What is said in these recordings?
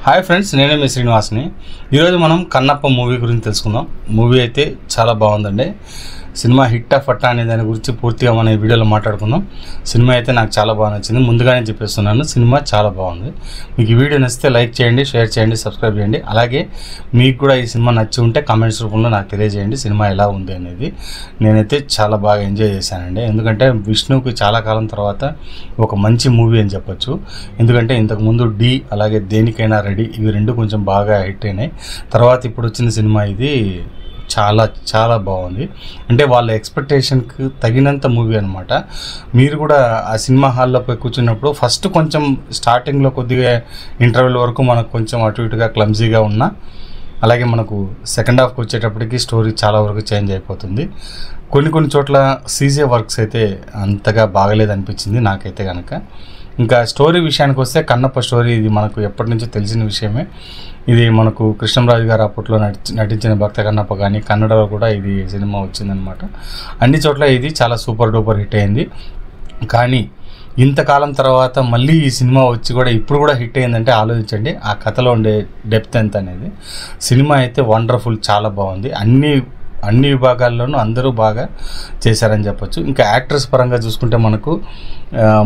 Hi friends, నేనే మీ శ్రీనివాస్ని. ఈరోజు మనం కన్నప్ప మూవీ గురించి తెలుసుకుందాం. మూవీ అయితే చాలా బాగుందండి. సినిమా హిట్టా ఫట్టా అనే దాని గురించి పూర్తిగా మన ఈ వీడియోలో మాట్లాడుకుందాం. సినిమా అయితే నాకు చాలా బాగా నచ్చింది. ముందుగానే చెప్పేస్తున్నాను, సినిమా చాలా బాగుంది. మీకు ఈ వీడియో నచ్చితే లైక్ చేయండి, షేర్ చేయండి, సబ్స్క్రైబ్ చేయండి. అలాగే మీకు కూడా ఈ సినిమా నచ్చి ఉంటే కామెంట్స్ రూపంలో నాకు తెలియజేయండి సినిమా ఎలా ఉంది అనేది. నేనైతే చాలా బాగా ఎంజాయ్ చేశానండి. ఎందుకంటే విష్ణుకి చాలా కాలం తర్వాత ఒక మంచి మూవీ అని చెప్పొచ్చు. ఎందుకంటే ఇంతకుముందు డి అలాగే దేనికైనా రెడీ ఇవి రెండు కొంచెం బాగా హిట్ అయినాయి. తర్వాత ఇప్పుడు వచ్చిన సినిమా ఇది చాలా చాలా బాగుంది. అంటే వాళ్ళ ఎక్స్పెక్టేషన్కి తగినంత మూవీ అనమాట. మీరు కూడా ఆ సినిమా హాల్లో పోయి కూర్చున్నప్పుడు ఫస్ట్ కొంచెం స్టార్టింగ్లో కొద్దిగా ఇంటర్వెల్ వరకు మనకు కొంచెం అటు ఇటుగా క్లమ్జీగా ఉన్నా, అలాగే మనకు సెకండ్ హాఫ్కి వచ్చేటప్పటికి స్టోరీ చాలా వరకు చేంజ్ అయిపోతుంది. కొన్ని చోట్ల సీజే వర్క్స్ అయితే అంతగా బాగలేదు అనిపించింది నాకైతే కనుక. ఇంకా స్టోరీ విషయానికి వస్తే కన్నప్ప స్టోరీ ఇది మనకు ఎప్పటి నుంచో తెలిసిన విషయమే. ఇది మనకు కృష్ణంరాజు గారు అప్పట్లో నటించిన భక్త కన్నప్ప కానీ కన్నడలో కూడా ఇది సినిమా వచ్చిందనమాట. అన్ని చోట్ల ఇది చాలా సూపర్ డూపర్ హిట్ అయింది. కానీ ఇంతకాలం తర్వాత మళ్ళీ ఈ సినిమా వచ్చి కూడా ఇప్పుడు కూడా హిట్ అయిందంటే ఆలోచించండి ఆ కథలో ఉండే డెప్త్ ఎంత అనేది. సినిమా అయితే వండర్ఫుల్, చాలా బాగుంది. అన్ని విభాగాల్లోనూ అందరూ బాగా చేశారని చెప్పొచ్చు. ఇంకా యాక్టర్స్ పరంగా చూసుకుంటే మనకు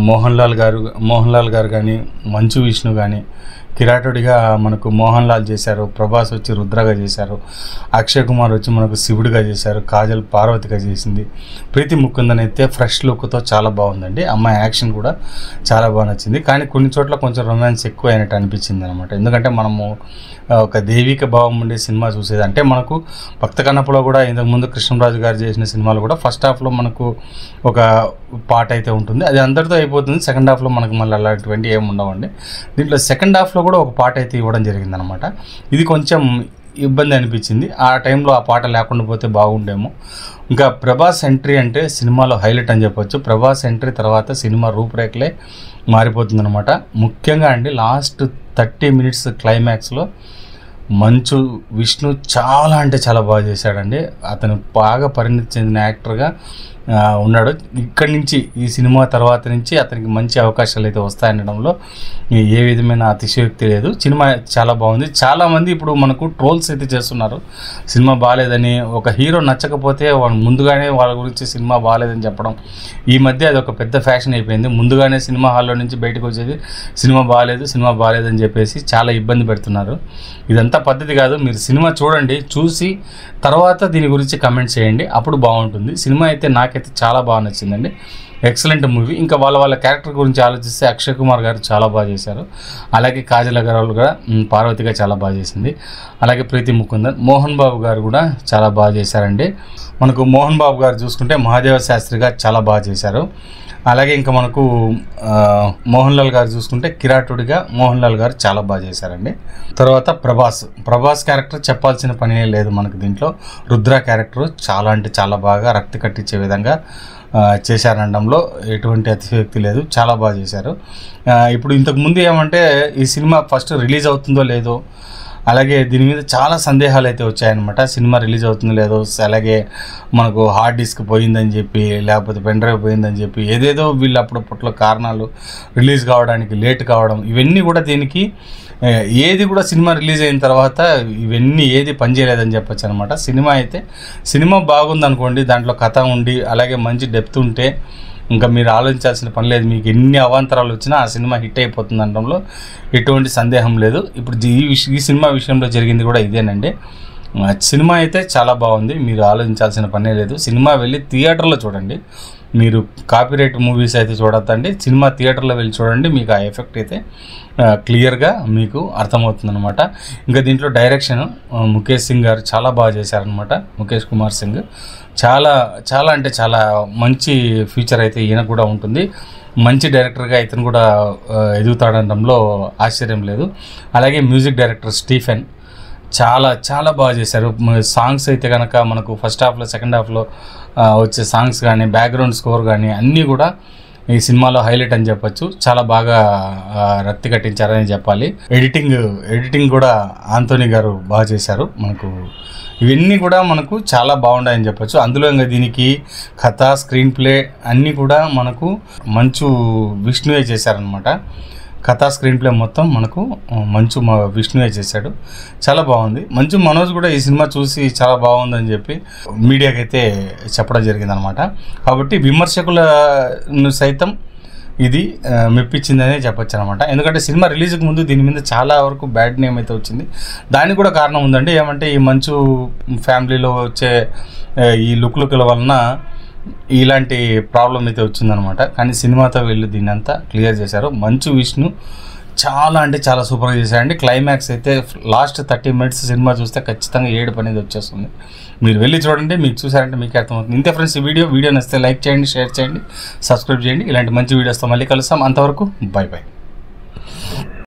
మోహన్ లాల్ గారు కానీ, మంచు విష్ణు కానీ కిరాటుడిగా మనకు మోహన్ లాల్ చేశారు, ప్రభాస్ వచ్చి రుద్రగా చేశారు, అక్షయ్ కుమార్ వచ్చి మనకు శివుడిగా చేశారు, కాజల్ పార్వతిగా చేసింది, ప్రీతి ముకుందన్ అయితే ఫ్రెష్ లుక్తో చాలా బాగుందండి. అమ్మాయి యాక్షన్ కూడా చాలా బాగా నచ్చింది. కానీ కొన్ని చోట్ల కొంచెం రొమాన్స్ ఎక్కువ అయినట్టు అనిపించింది అనమాట. ఎందుకంటే మనము ఒక దైవిక భావం ఉండే సినిమా చూసేది. అంటే మనకు భక్త కన్నప్పలో కూడా ఇంతకుముందు కృష్ణంరాజు గారు చేసిన సినిమాలు కూడా ఫస్ట్ హాఫ్లో మనకు ఒక పార్ట్ అయితే ఉంటుంది, అది అందరితో అయిపోతుంది. సెకండ్ హాఫ్లో మనకు మళ్ళీ అలాంటివంటి ఏమి ఉండవండి. దీంట్లో సెకండ్ హాఫ్లో కూడా ఒక పాట అయితే ఇవ్వడం జరిగిందనమాట. ఇది కొంచెం ఇబ్బంది అనిపించింది. ఆ టైంలో ఆ పాట లేకుండా పోతే బాగుండేమో. ఇంకా ప్రభాస్ ఎంట్రీ అంటే సినిమాలో హైలైట్ అని చెప్పొచ్చు. ప్రభాస్ ఎంట్రీ తర్వాత సినిమా రూపురేఖలే మారిపోతుందన్నమాట. ముఖ్యంగా అండి లాస్ట్ 30 మినిట్స్ క్లైమాక్స్లో మంచు విష్ణు చాలా అంటే చాలా బాగా చేశాడండి. అతను బాగా పరిణితి చెందిన యాక్టర్గా ఉన్నాడు. ఇక్కడి నుంచి ఈ సినిమా తర్వాత నుంచి అతనికి మంచి అవకాశాలు అయితే వస్తాయనడంలో ఏ విధమైన అతిశయోక్తి లేదు. సినిమా చాలా బాగుంది. చాలామంది ఇప్పుడు మనకు ట్రోల్స్ అయితే చేస్తున్నారు సినిమా బాగాలేదని. ఒక హీరో నచ్చకపోతే ముందుగానే వాళ్ళ గురించి సినిమా బాగాలేదని చెప్పడం ఈ మధ్య అది ఒక పెద్ద ఫ్యాషన్ అయిపోయింది. ముందుగానే సినిమా హాల్లో నుంచి బయటకు వచ్చేది సినిమా బాగాలేదని చెప్పేసి చాలా ఇబ్బంది పెడుతున్నారు. ఇదంతా పద్ధతి కాదు. మీరు సినిమా చూడండి, చూసి తర్వాత దీని గురించి కమెంట్ చేయండి, అప్పుడు బాగుంటుంది. సినిమా అయితే నాకైతే చాలా బాగా నచ్చిందండి. Excellent movie. ఇంకా వాళ్ళ క్యారెక్టర్ గురించి ఆలోచిస్తే అక్షయ్ కుమార్ గారు చాలా బాగా చేశారు. అలాగే కాజల్ అగర్వాల్ కూడా పార్వతిగా చాలా బాగా చేసింది. అలాగే ప్రీతి ముకుందన్, మోహన్ బాబు గారు కూడా చాలా బాగా చేశారండి. మనకు మోహన్ బాబు గారు చూసుకుంటే మహాదేవ శాస్త్రిగా చాలా బాగా చేశారు. అలాగే ఇంకా మనకు మోహన్ లాల్ గారు చూసుకుంటే కిరాటుడిగా మోహన్ లాల్ గారు చాలా బాగా చేశారండి. తర్వాత ప్రభాస్ క్యారెక్టర్ చెప్పాల్సిన పనే లేదు మనకు. దీంట్లో రుద్ర క్యారెక్టర్ చాలా అంటే చాలా బాగా రక్తి కట్టించే విధంగా చేశారనడంలో ఎటువంటి అతిశయోక్తి లేదు, చాలా బాగా చేశారు. ఇప్పుడు ఇంతకుముందు ఏమంటే ఈ సినిమా ఫస్ట్ రిలీజ్ అవుతుందో లేదో, అలాగే దీని మీద చాలా సందేహాలు అయితే వచ్చాయన్నమాట. సినిమా రిలీజ్ అవుతుందో లేదో, అలాగే మనకు హార్డ్ డిస్క్ పోయిందని చెప్పి, లేకపోతే పెన్ డ్రైవ్ పోయిందని చెప్పి ఏదేదో వీళ్ళు అప్పుడప్పట్లో కారణాలు, రిలీజ్ కావడానికి లేట్ కావడం, ఇవన్నీ కూడా దీనికి ఏది కూడా సినిమా రిలీజ్ అయిన తర్వాత ఇవన్నీ ఏది పనిచేయలేదని చెప్పొచ్చు అనమాట. సినిమా బాగుందనుకోండి, దాంట్లో కథ ఉండి అలాగే మంచి డెప్త్ ఉంటే ఇంకా మీరు ఆలోచించాల్సిన పని లేదు. మీకు ఎన్ని అవాంతరాలు వచ్చినా ఆ సినిమా హిట్ అయిపోతుంది అనడంలో ఎటువంటి సందేహం లేదు. ఇప్పుడు ఈ సినిమా విషయంలో జరిగింది కూడా ఇదేనండి. సినిమా అయితే చాలా బాగుంది, మీరు ఆలోచించాల్సిన పనే లేదు. సినిమా వెళ్ళి థియేటర్లో చూడండి. మీరు కాపీరైట్ మూవీస్ అయితే చూడొద్దండి, సినిమా థియేటర్లో వెళ్ళి చూడండి. మీకు ఆ ఎఫెక్ట్ అయితే క్లియర్గా మీకు అర్థమవుతుందన్నమాట. ఇంకా దీంట్లో డైరెక్షన్ ముఖేష్ సింగ్ గారు చాలా బాగా చేశారనమాట. ముఖేష్ కుమార్ సింగ్ చాలా అంటే చాలా మంచి ఫ్యూచర్ అయితే ఈయన కూడా ఉంటుంది. మంచి డైరెక్టర్గా ఇతను కూడా ఎదుగుతాడనడంలో ఆశ్చర్యం లేదు. అలాగే మ్యూజిక్ డైరెక్టర్ స్టీఫెన్ చాలా బాగా చేశారు. సాంగ్స్ అయితే కనుక మనకు ఫస్ట్ హాఫ్లో సెకండ్ హాఫ్లో వచ్చే సాంగ్స్ కానీ బ్యాక్గ్రౌండ్ స్కోర్ కానీ అన్నీ కూడా ఈ సినిమాలో హైలైట్ అని చెప్పొచ్చు. చాలా బాగా రక్తి కట్టించారని చెప్పాలి. ఎడిటింగ్ కూడా ఆంటోనీ గారు బాగా చేశారు. మనకు ఇవన్నీ కూడా మనకు చాలా బాగున్నాయని చెప్పొచ్చు. అందులో ఇంకా దీనికి కథ, స్క్రీన్ ప్లే అన్నీ కూడా మనకు మంచు విష్ణువే చేశారనమాట. కథా స్క్రీన్ ప్లే మొత్తం మనకు మంచు విష్ణువే చేశాడు. చాలా బాగుంది. మంచు మనోజ్ కూడా ఈ సినిమా చూసి చాలా బాగుందని చెప్పి మీడియాకి అయితే చెప్పడం జరిగిందనమాట. కాబట్టి విమర్శకులను సైతం ఇది మెప్పించిందనే చెప్పొచ్చు అనమాట. ఎందుకంటే సినిమా రిలీజ్కి ముందు దీని మీద చాలా వరకు బ్యాడ్ నేమ్ అయితే వచ్చింది. దానికి కూడా కారణం ఉందండి. ఏమంటే ఈ మంచు ఫ్యామిలీలో వచ్చే ఈ లుక్ల వలన ఇలాంటి ప్రాబ్లం అయితే వచ్చిందనమాట. కానీ సినిమాతో వెళ్ళి దీన్ని అంతా క్లియర్ చేశారు. మంచు విష్ణు చాలా అంటే చాలా సూపర్గా చేశారండి. క్లైమాక్స్ అయితే లాస్ట్ 30 minutes సినిమా చూస్తే ఖచ్చితంగా ఏడుపు అనేది వచ్చేస్తుంది. మీరు వెళ్ళి చూడండి, మీకు చూసారంటే మీకు అర్థమవుతుంది. ఇంతే ఫ్రెండ్స్, ఈ వీడియో నచ్చితే లైక్ చేయండి, షేర్ చేయండి, సబ్స్క్రైబ్ చేయండి. ఇలాంటి మంచి వీడియోస్తో మళ్ళీ కలుస్తాం. అంతవరకు బై బై.